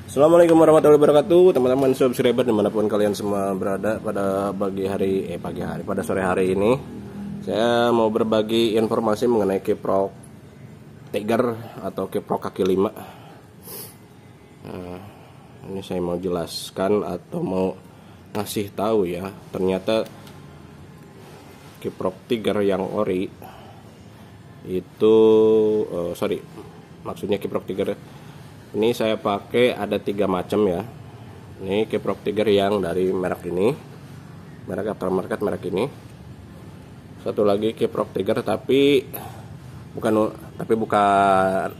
Assalamualaikum warahmatullahi wabarakatuh, teman-teman subscriber dimanapun kalian semua berada. Pada pada sore hari ini saya mau berbagi informasi mengenai kiprok Tiger atau kiprok kaki 5. Nah, ini saya mau jelaskan atau mau ngasih tahu ya, ternyata kiprok Tiger yang ori itu maksudnya kiprok Tiger ini saya pakai ada 3 macam ya. Ini kiprok Tiger yang dari merek ini, merek aftermarket merek ini. Satu lagi kiprok Tiger tapi bukan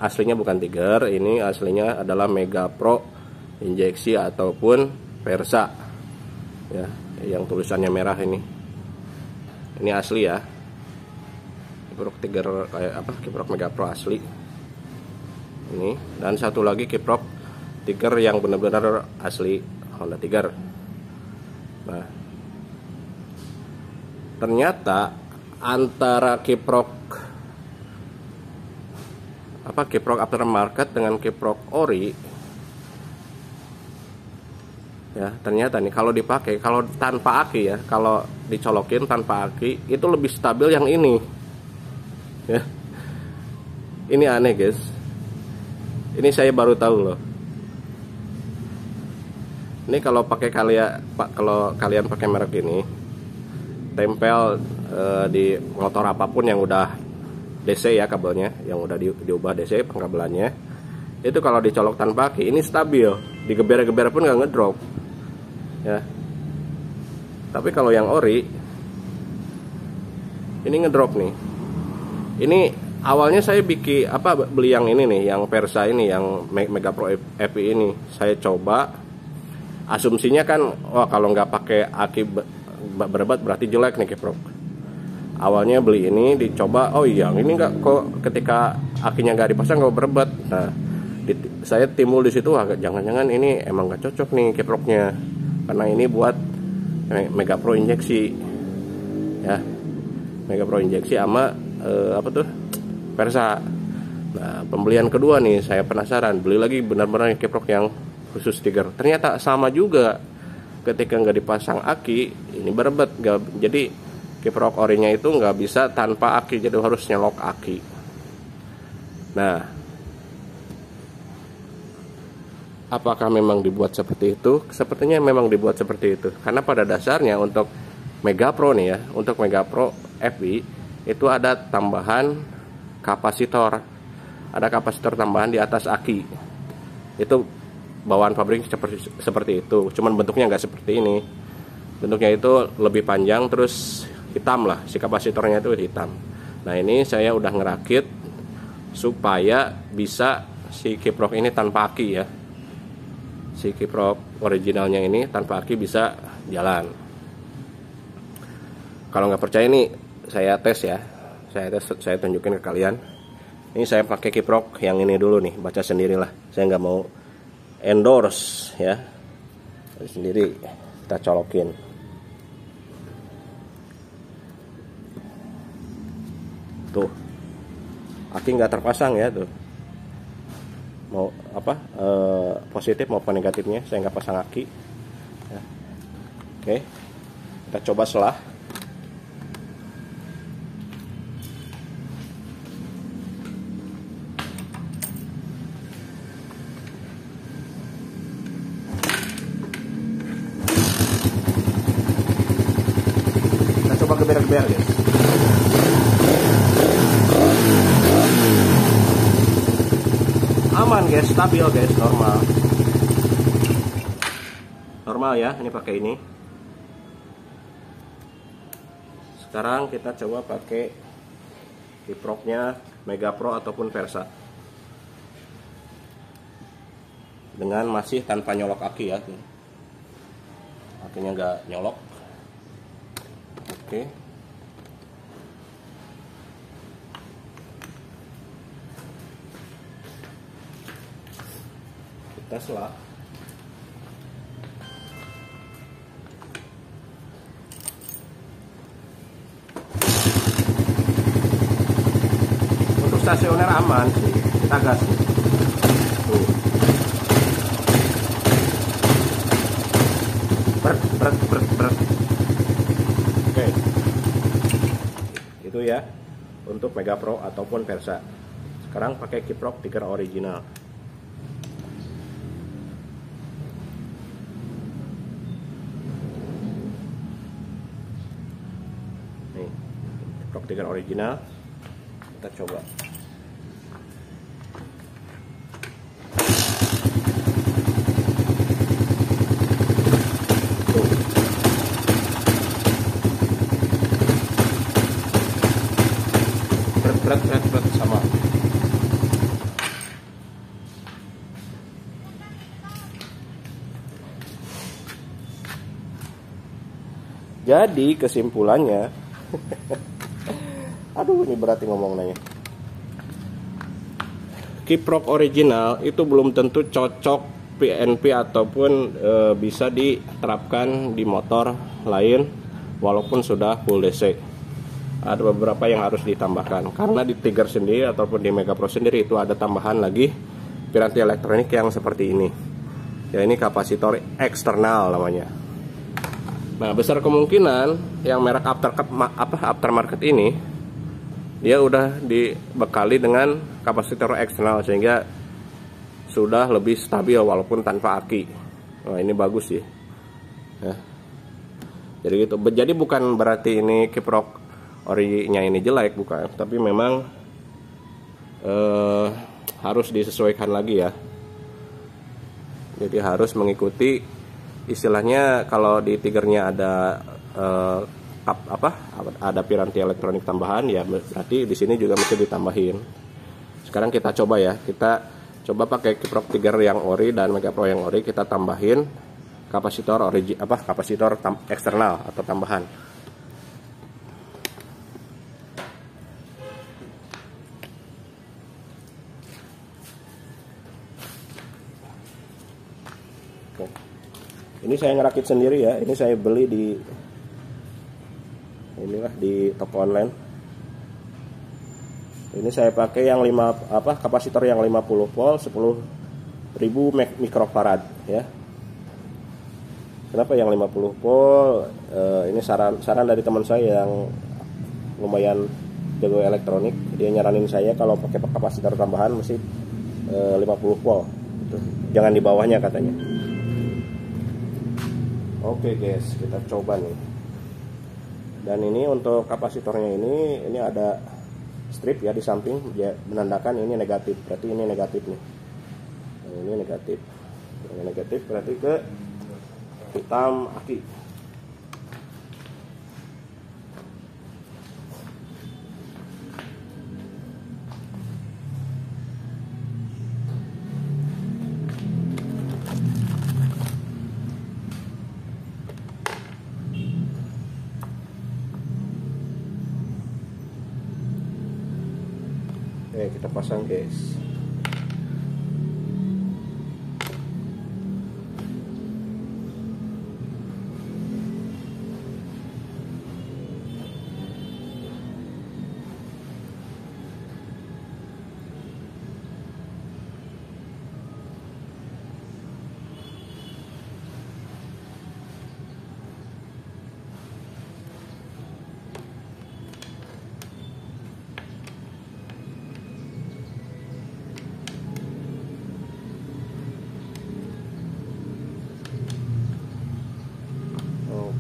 aslinya bukan Tiger. Ini aslinya adalah Mega Pro injeksi ataupun Versa ya, yang tulisannya merah ini. Ini asli ya, kiprok Tiger kayak apa, kiprok Mega Pro asli ini. Dan satu lagi kiprok Tiger yang benar-benar asli Honda Tiger. Nah, ternyata antara kiprok aftermarket dengan kiprok ori ya, ternyata nih kalau dipakai, kalau tanpa aki ya, kalau dicolokin tanpa aki itu lebih stabil yang ini ya. Ini aneh guys, ini saya baru tahu loh. Ini kalau kalian pakai merek ini, tempel di motor apapun yang udah DC ya kabelnya, yang udah diubah DC pengkabelannya, itu kalau dicolok tanpa aki ini stabil, digeber-geber pun nggak ngedrop ya. Tapi kalau yang ori ini ngedrop nih. Ini awalnya saya beli yang ini nih, yang Versa ini, yang Mega Pro EPI ini. Saya coba, asumsinya kan, wah kalau nggak pakai aki berebat berarti jelek nih kiprok. Awalnya beli ini, dicoba, oh iya ini nggak, kok ketika akinya nggak dipasang nggak berebat. Nah, saya timbul di situ, jangan-jangan ini emang nggak cocok nih kiproknya, karena ini buat Mega Pro injeksi ya, Mega Pro injeksi sama Versa. Nah, pembelian kedua nih saya penasaran, beli lagi benar-benar kiprok yang khusus Tiger. Ternyata sama juga, ketika nggak dipasang aki ini berebet, jadi kiprok orinya itu nggak bisa tanpa aki, jadi harus nyelok aki. Nah, apakah memang dibuat seperti itu? Sepertinya memang dibuat seperti itu, karena pada dasarnya untuk Mega Pro nih ya, untuk Mega Pro FI itu ada tambahan kapasitor, ada kapasitor tambahan di atas aki. Itu bawaan pabrik seperti itu, cuman bentuknya nggak seperti ini. Bentuknya itu lebih panjang, terus hitam lah, si kapasitornya itu hitam. Nah, ini saya udah ngerakit supaya bisa si kiprok ini tanpa aki ya, si kiprok originalnya ini tanpa aki bisa jalan. Kalau nggak percaya nih, saya tes ya, saya tunjukin ke kalian. Ini saya pakai kiprok yang ini dulu nih, baca sendirilah, saya nggak mau endorse ya, sendiri kita colokin. Tuh, aki nggak terpasang ya tuh, mau positif maupun negatifnya saya nggak pasang aki ya. Oke, kita coba selah. Geber-geber guys. Aman guys, stabil guys, normal ya, ini pakai ini. Sekarang kita coba pakai kiproknya Mega Pro ataupun Versa dengan masih tanpa nyolok aki ya, akinya nggak nyolok. Oke. Kita selah. Untuk stasioner aman sih, kita gas. Tuh. Berat. Oke, itu ya untuk Mega Pro ataupun Versa. Sekarang pakai kiprok tiger original. Nih, kiprok tiger original. Kita coba. Berat sama. Jadi kesimpulannya, aduh ini berarti ngomongnya. Kiprok original itu belum tentu cocok PNP ataupun bisa diterapkan di motor lain walaupun sudah full DC. Ada beberapa yang harus ditambahkan karena di Tiger sendiri ataupun di Mega Pro sendiri itu ada tambahan lagi piranti elektronik yang seperti ini. Ya, ini kapasitor eksternal namanya. Nah, besar kemungkinan yang merek aftermarket ini dia udah dibekali dengan kapasitor eksternal sehingga sudah lebih stabil walaupun tanpa aki. Nah, ini bagus sih. Ya. Jadi gitu. Jadi bukan berarti ini kiprok orinya ini jelek, bukan, tapi memang harus disesuaikan lagi ya. Jadi harus mengikuti istilahnya, kalau di Tigernya ada ada piranti elektronik tambahan ya, berarti di sini juga mesti ditambahin. Sekarang kita coba ya, kita coba pakai kiprok Tiger yang ori dan Mega Pro yang ori, kita tambahin kapasitor eksternal atau tambahan. Ini saya ngerakit sendiri ya. Ini saya beli di toko online. Ini saya pakai yang kapasitor yang 50 volt 10.000 mikrofarad ya. Kenapa yang 50 volt? Ini saran dari teman saya yang lumayan jago elektronik. Dia nyaranin saya kalau pakai kapasitor tambahan mesti 50 volt. Jangan di bawahnya katanya. Oke guys, kita coba nih. Dan ini untuk kapasitornya ini ada strip ya di samping, dia menandakan ini negatif, berarti ini negatif nih. Nah, ini negatif. Ini negatif berarti ke hitam aki. Oke, kita pasang guys.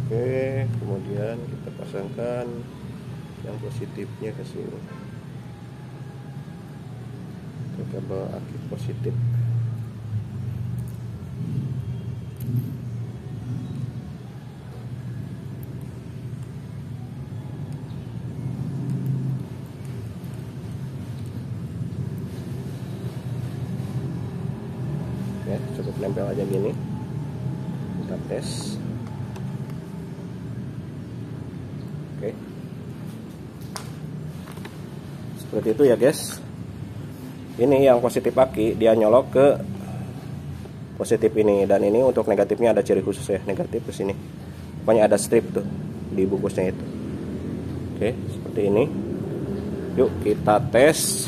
Oke, kemudian kita pasangkan yang positifnya ke sini, ke kabel aki positif. Oke, cukup nempel aja gini. Kita tes. Oke, seperti itu ya guys. Ini yang positif aki, dia nyolok ke positif ini, dan ini untuk negatifnya ada ciri khusus ya, negatif ke sini. Pokoknya ada strip tuh di bungkusnya itu. Oke, seperti ini. Yuk kita tes.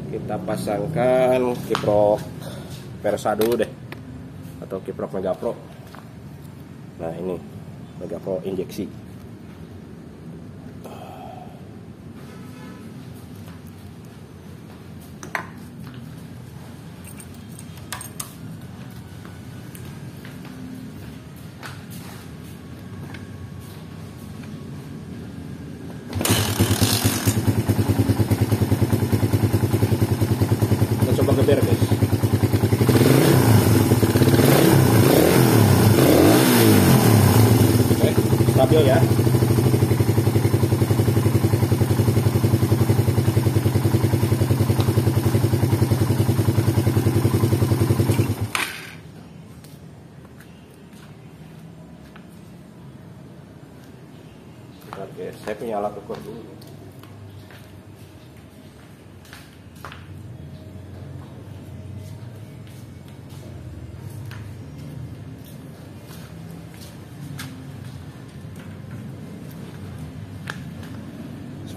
Kita pasangkan kiprok Versa dulu deh, atau kiprok Mega Pro. Nah ini Mega Pro injeksi. Kita coba geber guys. Stabil ya. Bentar guys, saya punya alat ukur dulu.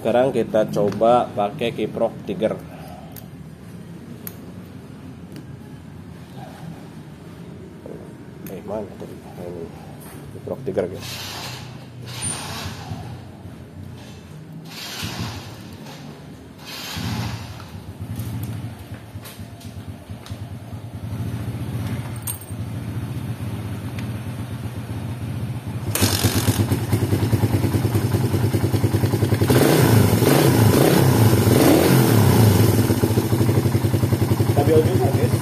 Sekarang kita coba pakai kiprok Tiger. Mana tadi? Ini kiprok Tiger guys. Stabil juga guys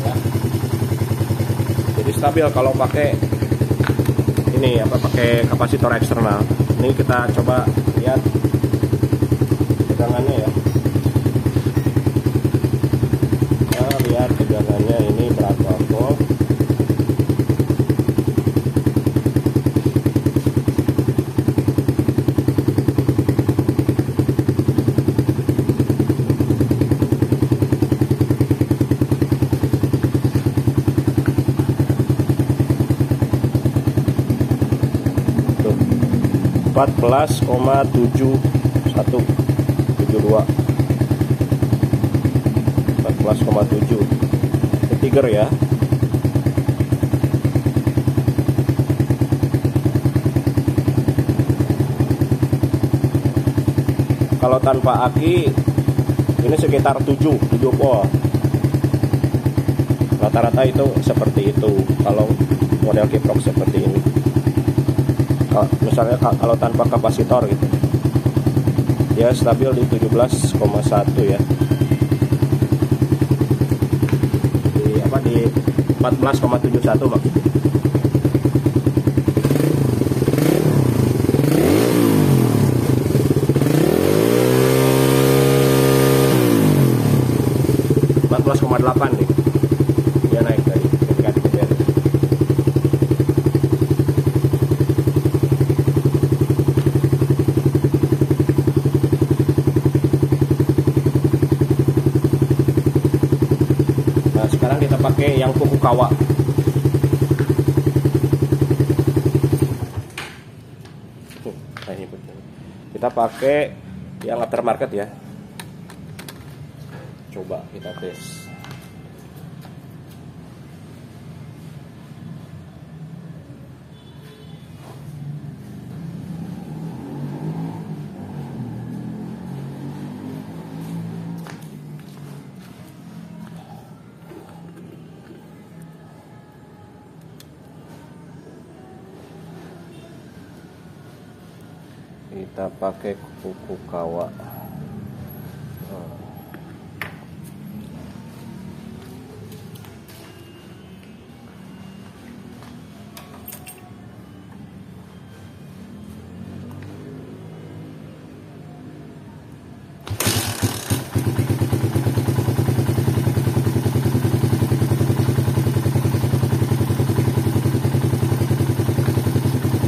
ya. Jadi stabil kalau pakai ini pakai kapasitor eksternal. Ini kita coba lihat tegangannya ya. Kita lihat tegangannya ini berapa volt. Tuh 14,7172 14,7 Tiger ya. Kalau tanpa aki ini sekitar 7 volt. Rata-rata itu seperti itu kalau model kiprok seperti ini. Misalnya kalau tanpa kapasitor gitu, ya stabil di 17,1 ya. Di 14,71 maksudnya. ,8 nih. Dia naik tadi ketika dikejar. Nah, sekarang kita pakai yang Fukukawa. Nah, ini kita pakai yang aftermarket ya. Coba kita tes. Kita pakai Fukukawa.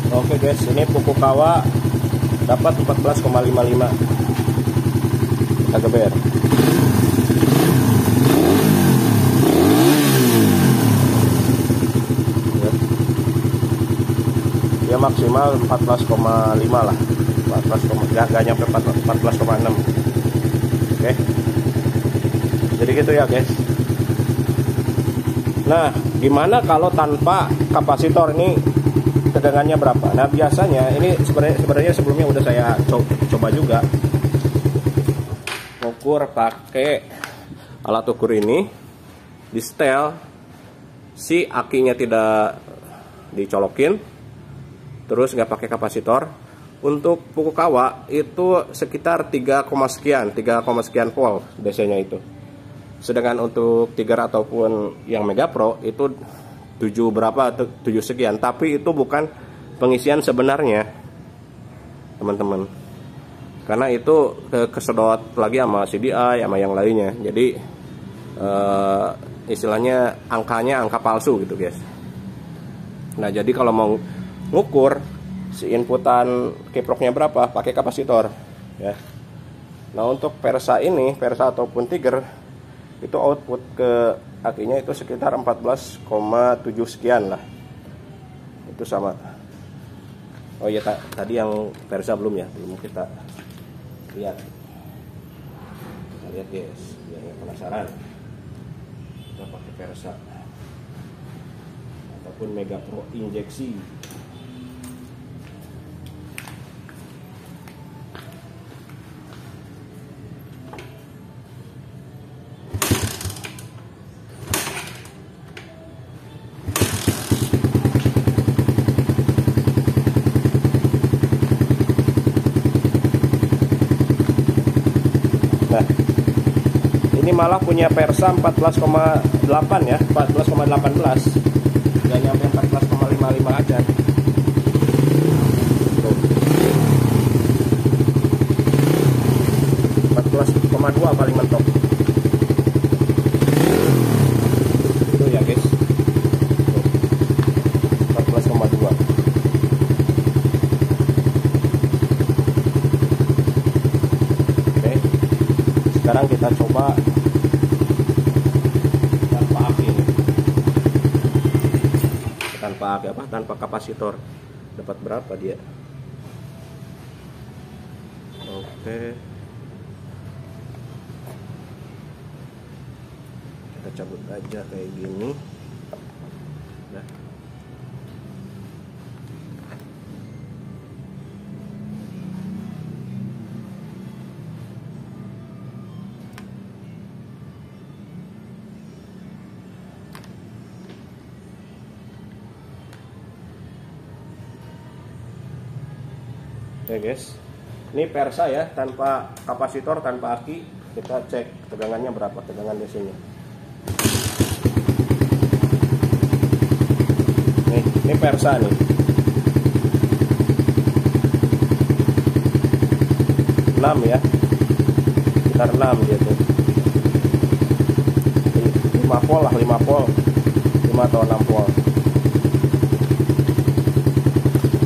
Oke guys, ini Fukukawa dapat 14,55. Kita geber. Dia maksimal 14,5 lah. 14, gak nyampe 14,6. Oke. Jadi gitu ya guys. Nah, gimana kalau tanpa kapasitor ini tegangannya berapa? Nah, biasanya ini sebenarnya sebelumnya udah saya coba juga ukur pakai alat ukur ini, di setel, si akinya tidak dicolokin, terus nggak pakai kapasitor. Untuk Fukukawa itu sekitar 3, sekian volt DC-nya itu. Sedangkan untuk Tiger ataupun yang Mega Pro itu 7 sekian, tapi itu bukan pengisian sebenarnya, teman-teman. Karena itu kesedot lagi sama CDI sama yang lainnya. Jadi istilahnya angkanya angka palsu gitu, guys. Nah, jadi kalau mau ngukur si inputan kiproknya berapa, pakai kapasitor ya. Nah, untuk Versa ataupun Tiger itu output ke akinya itu sekitar 14,7 sekian lah. Itu sama. Oh iya, tadi yang Versa belum kita lihat. Kita lihat, guys, biar penasaran. Kita pakai Versa ataupun Mega Pro injeksi. Nah, ini malah punya Versa 14,8 ya, 14,18. Nggak nyampe 14,55 aja. Tuh. 14,2 paling mentok. Itu ya, guys. Tuh. 14,2. Sekarang kita coba tanpa aki, tanpa kapasitor, dapat berapa dia? Oke, kita cabut aja kayak gini. Nah, oke, guys, ini Versa ya, tanpa kapasitor, tanpa aki. Kita cek tegangannya berapa, tegangan DC-nya. Ini Versa nih. 6 ya, sekitar 6 dia tuh. 5 volt lah, 5 volt, 5 atau 6 volt.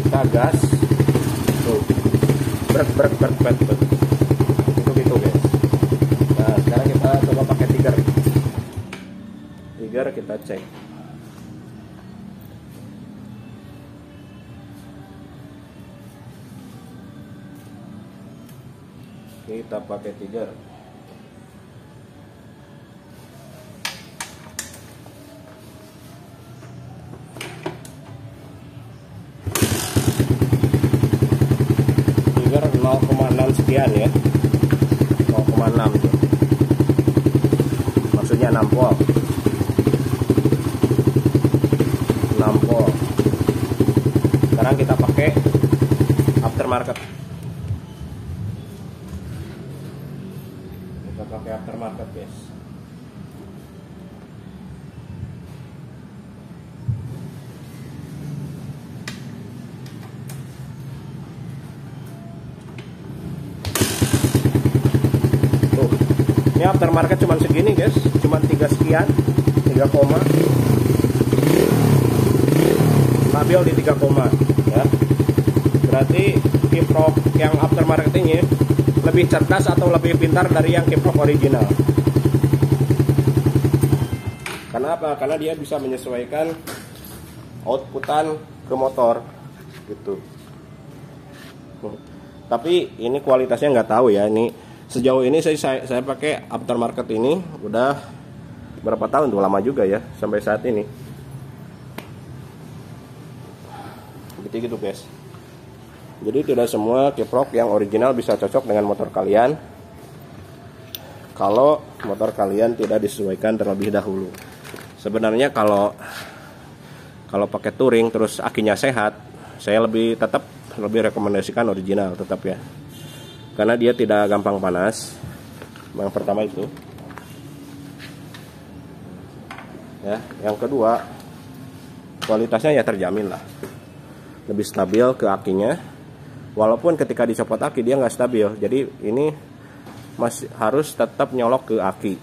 Kita gas. Brek. Gitu, guys. Nah, sekarang kita coba pakai Tiger, kita cek. Kita pakai Tiger. Tiger 0,6 sekian ya, 0,6 tuh. Maksudnya 6 volt. 6 volt. Sekarang kita pakai aftermarket. Kita pakai aftermarket, guys. Ini aftermarket cuman segini, guys, cuman 3 sekian, 3 koma, stabil di 3 koma ya. Berarti kiprok yang aftermarket ini lebih cerdas atau lebih pintar dari yang kiprok original. Karena apa? Karena dia bisa menyesuaikan outputan ke motor gitu. Tapi ini kualitasnya nggak tahu ya. Ini sejauh ini saya pakai aftermarket ini udah berapa tahun tuh, lama juga ya sampai saat ini. Gitu guys. Jadi tidak semua kiprok yang original bisa cocok dengan motor kalian kalau motor kalian tidak disesuaikan terlebih dahulu. Sebenarnya kalau pakai touring terus akinya sehat, saya tetap lebih rekomendasikan original tetap ya. Karena dia tidak gampang panas. Yang pertama itu. Ya, yang kedua, kualitasnya ya terjamin lah. Lebih stabil ke akinya. Walaupun ketika dicopot aki dia nggak stabil. Jadi ini masih harus tetap nyolok ke aki.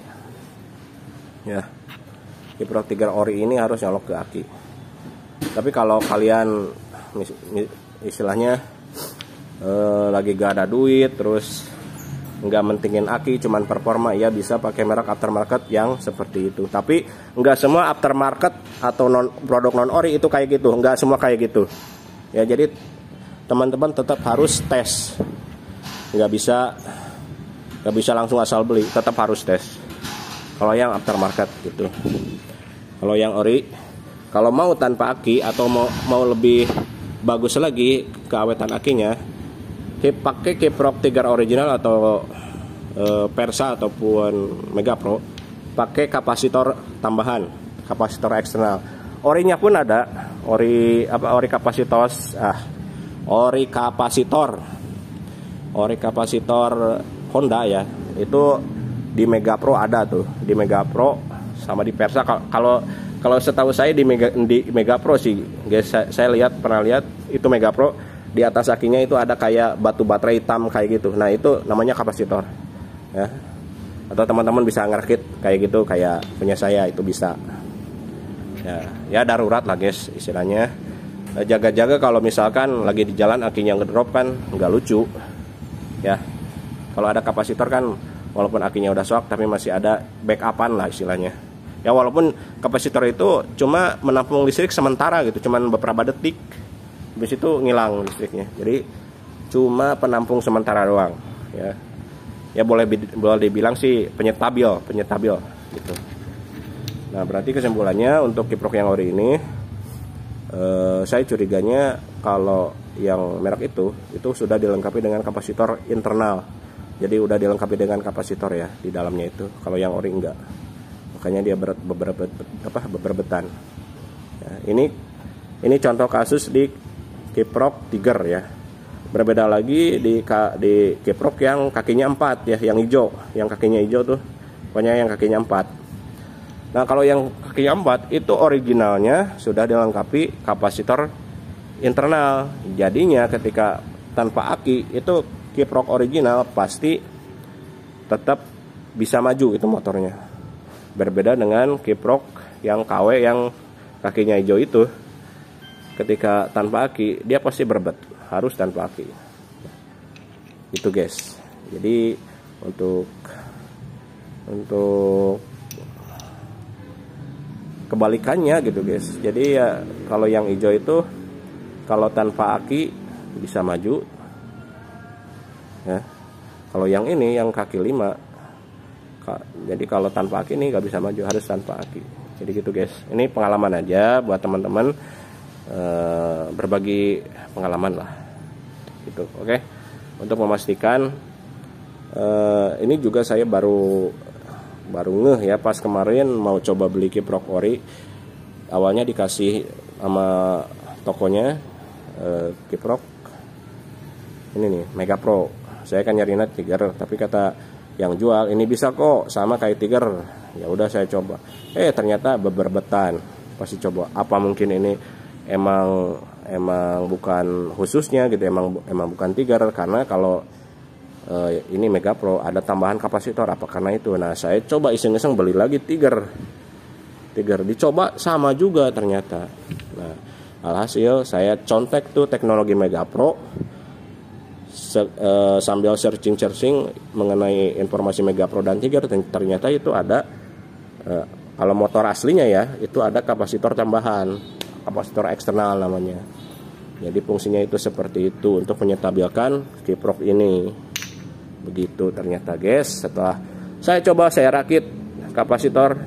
Ya. Kiprok Tiger ori ini harus nyolok ke aki. Tapi kalau kalian istilahnya lagi gak ada duit, terus nggak mentingin aki, cuman performa, ya bisa pakai merek aftermarket yang seperti itu. Tapi nggak semua aftermarket atau produk non ori itu kayak gitu, nggak semua kayak gitu. Ya jadi teman-teman tetap harus tes, nggak bisa langsung asal beli, tetap harus tes. Kalau yang aftermarket gitu. Kalau yang ori, kalau mau tanpa aki atau mau lebih bagus lagi keawetan akinya, pakai kiprok Tiger original atau Persa ataupun Mega Pro, pakai kapasitor tambahan, kapasitor eksternal. Orinya pun ada, ori kapasitor Honda ya. Itu di Mega Pro ada tuh, di Mega Pro sama di Persa. Kalau setahu saya di Mega Pro sih, guys, saya pernah lihat itu Mega Pro, di atas akinya itu ada kayak batu baterai hitam kayak gitu. Nah itu namanya kapasitor ya. Atau teman-teman bisa ngerakit kayak gitu, kayak punya saya itu bisa ya darurat lah guys istilahnya. Jaga-jaga kalau misalkan lagi di jalan akinya ngedrop kan nggak lucu ya. Kalau ada kapasitor kan walaupun akinya udah shock tapi masih ada backupan lah istilahnya ya. Walaupun kapasitor itu cuma menampung listrik sementara gitu, cuman beberapa detik, habis itu ngilang listriknya. Jadi cuma penampung sementara doang ya. Ya boleh dibilang sih penyetabil gitu. Nah berarti kesimpulannya untuk kiprok yang ori ini, saya curiganya kalau yang merek itu sudah dilengkapi dengan kapasitor internal. Jadi udah dilengkapi dengan kapasitor ya di dalamnya itu. Kalau yang ori enggak, makanya dia beberbetan. Ya, ini contoh kasus di kiprok Tiger ya. Berbeda lagi di kiprok yang kakinya 4 ya, yang hijau, yang kakinya hijau tuh, pokoknya yang kakinya 4. Nah kalau yang kakinya 4 itu originalnya sudah dilengkapi kapasitor internal. Jadinya ketika tanpa aki itu kiprok original pasti tetap bisa maju itu motornya. Berbeda dengan kiprok yang KW yang kakinya hijau itu, ketika tanpa aki dia pasti berbet, harus tanpa aki. Itu guys. Jadi untuk kebalikannya gitu guys. Jadi ya kalau yang hijau itu kalau tanpa aki bisa maju ya. Kalau yang ini yang kaki 5, jadi kalau tanpa aki ini nggak bisa maju, harus tanpa aki. Jadi gitu guys. Ini pengalaman aja buat teman-teman, berbagi pengalaman lah gitu. Oke. Untuk memastikan, ini juga saya baru ngeh ya, pas kemarin mau coba beli kiprok ori. Awalnya dikasih sama tokonya kiprok ini nih Mega Pro. Saya kan nyariin Tiger, tapi kata yang jual ini bisa kok sama kayak Tiger. Ya udah saya coba. Ternyata beberbetan. Pasti coba. Apa mungkin ini emang bukan khususnya gitu, emang bukan Tiger, karena kalau ini Mega Pro ada tambahan kapasitor, apa karena itu. Nah saya coba iseng-iseng beli lagi Tiger, dicoba sama juga ternyata. Nah alhasil saya contek tuh teknologi Mega Pro, sambil searching mengenai informasi Mega Pro dan Tiger. Ternyata itu ada, kalau motor aslinya ya itu ada kapasitor tambahan, kapasitor eksternal namanya. Jadi fungsinya itu seperti itu untuk menyetabilkan kiprok ini. Begitu ternyata guys. Setelah saya coba, saya rakit kapasitor,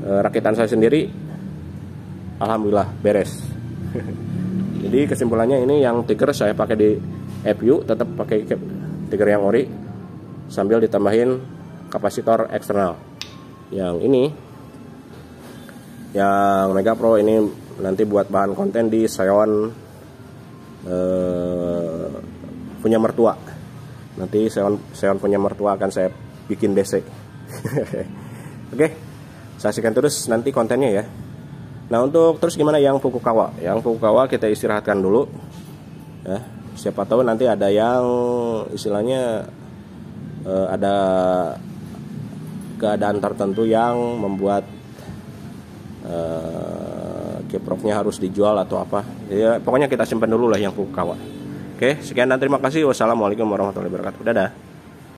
rakitan saya sendiri alhamdulillah beres. Jadi kesimpulannya ini yang tiger saya pakai di FU, tetap pakai tiger yang ori sambil ditambahin kapasitor eksternal. Yang ini yang Mega Pro ini nanti buat bahan konten di Seon punya mertua. Nanti Seon punya mertua akan saya bikin DC. Oke, saksikan terus nanti kontennya ya. Nah, untuk terus gimana yang Fukukawa? Yang Fukukawa kita istirahatkan dulu ya. Siapa tahu nanti ada yang istilahnya ada keadaan tertentu yang membuat kiproknya harus dijual atau apa ya, pokoknya kita simpan dulu lah yang Fukukawa. Oke, sekian dan terima kasih. Wassalamualaikum warahmatullahi wabarakatuh. Dadah.